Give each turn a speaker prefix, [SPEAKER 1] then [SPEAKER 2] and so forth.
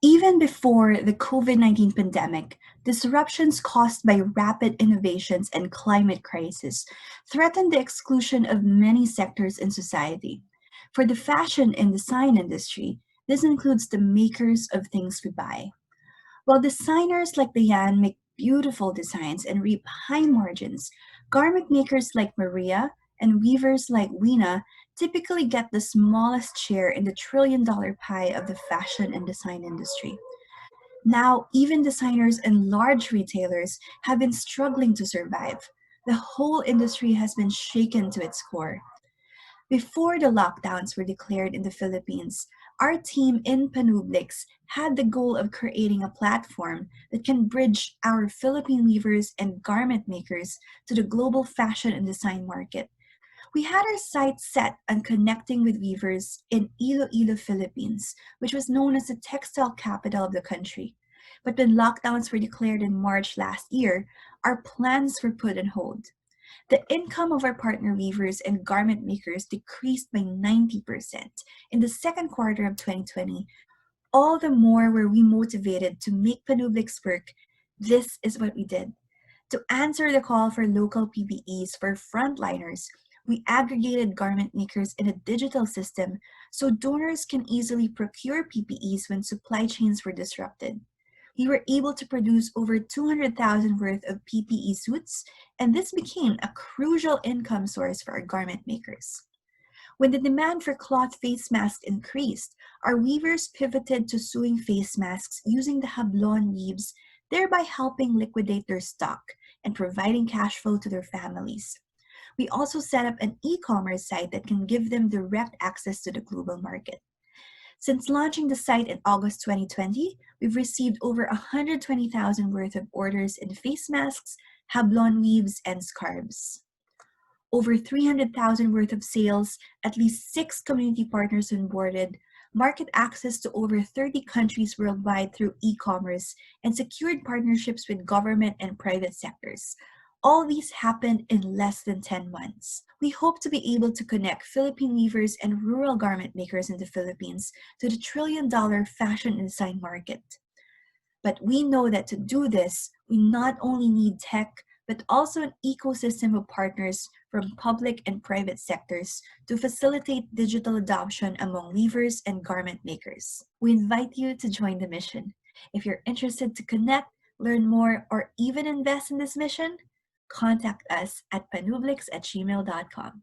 [SPEAKER 1] Even before the COVID-19 pandemic, disruptions caused by rapid innovations and climate crisis threatened the exclusion of many sectors in society. For the fashion and design industry, this includes the makers of things we buy. While designers like Diane make beautiful designs and reap high margins, garment makers like Maria and weavers like Weena typically get the smallest share in the trillion-dollar pie of the fashion and design industry. Now, even designers and large retailers have been struggling to survive. The whole industry has been shaken to its core. Before the lockdowns were declared in the Philippines, our team in Panublix had the goal of creating a platform that can bridge our Philippine weavers and garment makers to the global fashion and design market. We had our sights set on connecting with weavers in Iloilo, Philippines, which was known as the textile capital of the country. But when lockdowns were declared in March last year, our plans were put on hold. The income of our partner weavers and garment makers decreased by 90% in the second quarter of 2020. All the more were we motivated to make Panublix work. This is what we did. To answer the call for local PPEs for frontliners, we aggregated garment makers in a digital system so donors can easily procure PPEs when supply chains were disrupted. We were able to produce over 200,000 worth of PPE suits, and this became a crucial income source for our garment makers. When the demand for cloth face masks increased, our weavers pivoted to sewing face masks using the Hablon weaves, thereby helping liquidate their stock and providing cash flow to their families. We also set up an e-commerce site that can give them direct access to the global market. Since launching the site in August 2020, we've received over 120,000 worth of orders in face masks, Hablon weaves, and scarves. Over 300,000 worth of sales, at least 6 community partners onboarded, market access to over 30 countries worldwide through e-commerce, and secured partnerships with government and private sectors. All these happened in less than 10 months. We hope to be able to connect Philippine weavers and rural garment makers in the Philippines to the trillion-dollar fashion and design market. But we know that to do this, we not only need tech, but also an ecosystem of partners from public and private sectors to facilitate digital adoption among weavers and garment makers. We invite you to join the mission. If you're interested to connect, learn more, or even invest in this mission, contact us at panublix@gmail.com.